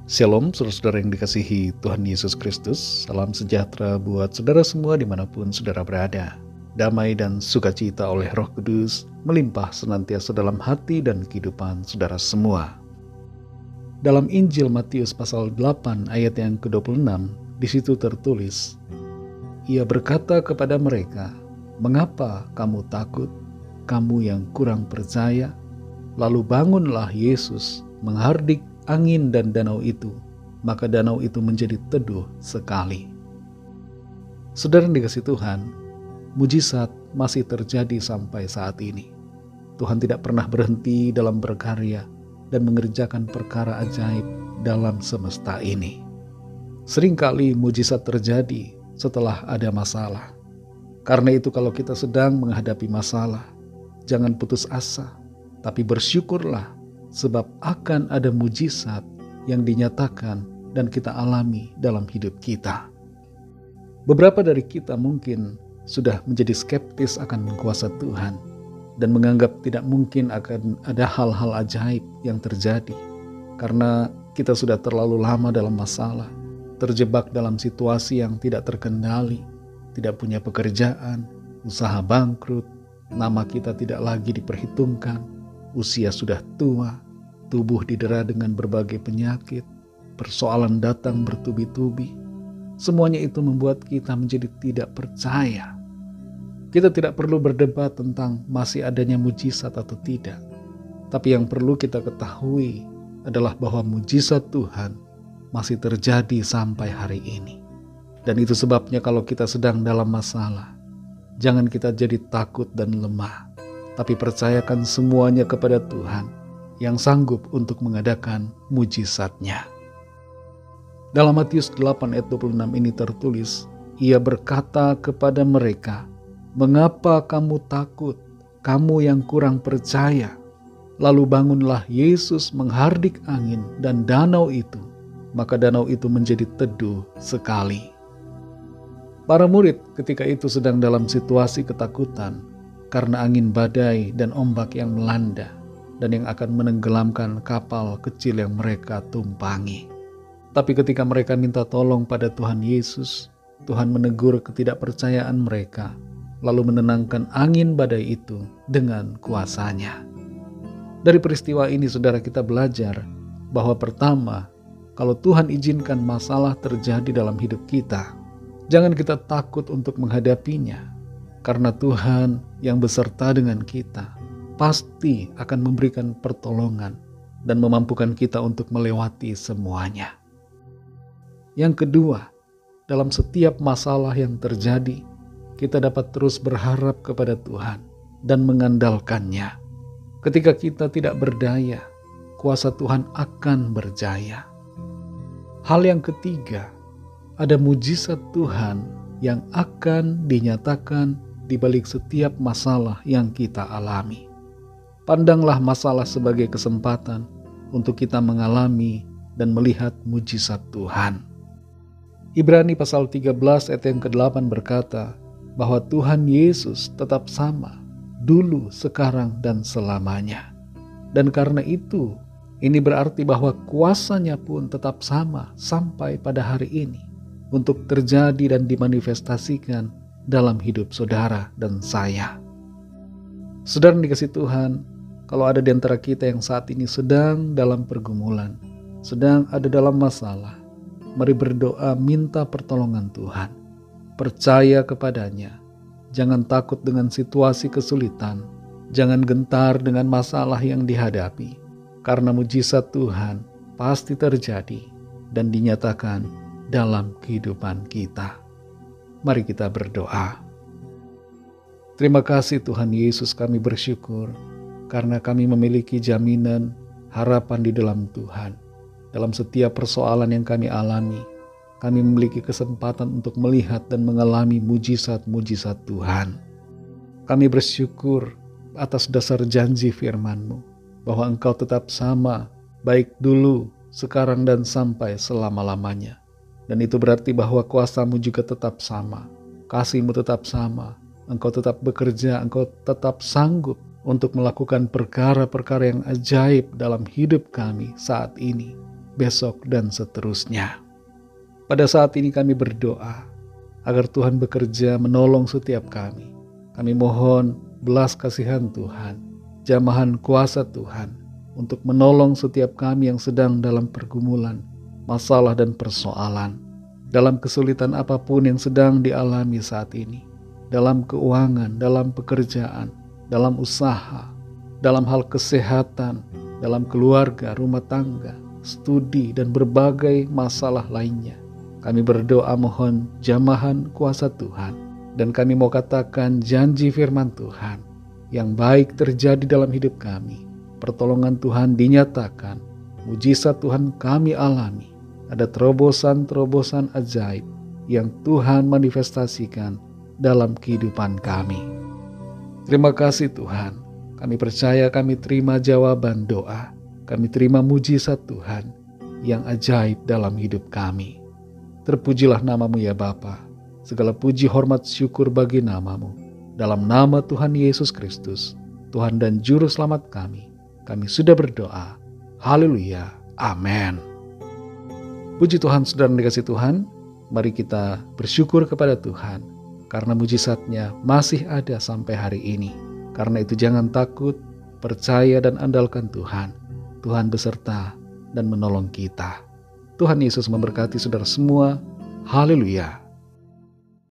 Shalom, saudara-saudara yang dikasihi Tuhan Yesus Kristus. Salam sejahtera buat saudara semua dimanapun saudara berada. Damai dan sukacita oleh Roh Kudus melimpah senantiasa dalam hati dan kehidupan saudara semua. Dalam Injil Matius pasal 8 ayat yang ke-26, di situ tertulis, Ia berkata kepada mereka, "Mengapa kamu takut, kamu yang kurang percaya?" Lalu bangunlah Yesus menghardik angin dan danau itu, maka danau itu menjadi teduh sekali. Saudara yang dikasihi Tuhan, mujizat masih terjadi sampai saat ini. Tuhan tidak pernah berhenti dalam berkarya dan mengerjakan perkara ajaib dalam semesta ini. Seringkali mujizat terjadi setelah ada masalah. Karena itu kalau kita sedang menghadapi masalah, jangan putus asa, tapi bersyukurlah sebab akan ada mujizat yang dinyatakan dan kita alami dalam hidup kita. Beberapa dari kita mungkin sudah menjadi skeptis akan kuasa Tuhan dan menganggap tidak mungkin akan ada hal-hal ajaib yang terjadi karena kita sudah terlalu lama dalam masalah, terjebak dalam situasi yang tidak terkendali, tidak punya pekerjaan, usaha bangkrut, nama kita tidak lagi diperhitungkan, usia sudah tua, tubuh didera dengan berbagai penyakit, persoalan datang bertubi-tubi. Semuanya itu membuat kita menjadi tidak percaya. Kita tidak perlu berdebat tentang masih adanya mujizat atau tidak. Tapi yang perlu kita ketahui adalah bahwa mujizat Tuhan masih terjadi sampai hari ini. Dan itu sebabnya kalau kita sedang dalam masalah, jangan kita jadi takut dan lemah, tapi percayakan semuanya kepada Tuhan yang sanggup untuk mengadakan mujizatnya. Dalam Matius 8 ayat 26 ini tertulis, Ia berkata kepada mereka, "Mengapa kamu takut, kamu yang kurang percaya?" Lalu bangunlah Yesus menghardik angin dan danau itu, maka danau itu menjadi teduh sekali. Para murid ketika itu sedang dalam situasi ketakutan karena angin badai dan ombak yang melanda dan yang akan menenggelamkan kapal kecil yang mereka tumpangi. Tapi ketika mereka minta tolong pada Tuhan Yesus, Tuhan menegur ketidakpercayaan mereka, lalu menenangkan angin badai itu dengan kuasa-Nya. Dari peristiwa ini saudara kita belajar bahwa pertama, kalau Tuhan izinkan masalah terjadi dalam hidup kita, jangan kita takut untuk menghadapinya, karena Tuhan yang beserta dengan kita pasti akan memberikan pertolongan dan memampukan kita untuk melewati semuanya. Yang kedua, dalam setiap masalah yang terjadi, kita dapat terus berharap kepada Tuhan dan mengandalkannya. Ketika kita tidak berdaya, kuasa Tuhan akan berjaya. Hal yang ketiga, ada mujizat Tuhan yang akan dinyatakan di balik setiap masalah yang kita alami. Pandanglah masalah sebagai kesempatan untuk kita mengalami dan melihat mujizat Tuhan. Ibrani pasal 13 ayat yang ke-8 berkata bahwa Tuhan Yesus tetap sama, dulu, sekarang, dan selamanya. Dan karena itu, ini berarti bahwa kuasa-Nya pun tetap sama sampai pada hari ini untuk terjadi dan dimanifestasikan dalam hidup saudara dan saya. Saudara yang dikasihi Tuhan, kalau ada di antara kita yang saat ini sedang dalam pergumulan, sedang ada dalam masalah, mari berdoa minta pertolongan Tuhan. Percaya kepada-Nya. Jangan takut dengan situasi kesulitan. Jangan gentar dengan masalah yang dihadapi. Karena mujizat Tuhan pasti terjadi dan dinyatakan dalam kehidupan kita. Mari kita berdoa. Terima kasih Tuhan Yesus, kami bersyukur karena kami memiliki jaminan harapan di dalam Tuhan. Dalam setiap persoalan yang kami alami, kami memiliki kesempatan untuk melihat dan mengalami mujizat-mujizat Tuhan. Kami bersyukur atas dasar janji firman-Mu, bahwa Engkau tetap sama, baik dulu, sekarang, dan sampai selama-lamanya. Dan itu berarti bahwa kuasa-Mu juga tetap sama, kasih-Mu tetap sama, Engkau tetap bekerja, Engkau tetap sanggup untuk melakukan perkara-perkara yang ajaib dalam hidup kami saat ini. besok, dan seterusnya. Pada saat ini kami berdoa agar Tuhan bekerja menolong setiap kami. Kami mohon belas kasihan Tuhan, jamahan kuasa Tuhan, untuk menolong setiap kami yang sedang dalam pergumulan, masalah dan persoalan, dalam kesulitan apapun yang sedang dialami saat ini, dalam keuangan, dalam pekerjaan, dalam usaha, dalam hal kesehatan, dalam keluarga, rumah tangga, studi, dan berbagai masalah lainnya. Kami berdoa mohon jamahan kuasa Tuhan, dan kami mau katakan janji firman Tuhan yang baik terjadi dalam hidup kami. Pertolongan Tuhan dinyatakan, mujizat Tuhan kami alami. Ada terobosan-terobosan ajaib yang Tuhan manifestasikan dalam kehidupan kami. Terima kasih Tuhan. Kami percaya kami terima jawaban doa. Kami terima mujizat Tuhan yang ajaib dalam hidup kami. Terpujilah nama-Mu ya Bapa. Segala puji, hormat, syukur bagi nama-Mu. Dalam nama Tuhan Yesus Kristus, Tuhan dan Juru Selamat kami sudah berdoa. Haleluya. Amin. Puji Tuhan, saudara dikasih Tuhan. Mari kita bersyukur kepada Tuhan karena mujizatnya masih ada sampai hari ini. Karena itu jangan takut, percaya dan andalkan Tuhan. Tuhan beserta dan menolong kita. Tuhan Yesus memberkati saudara semua. Haleluya.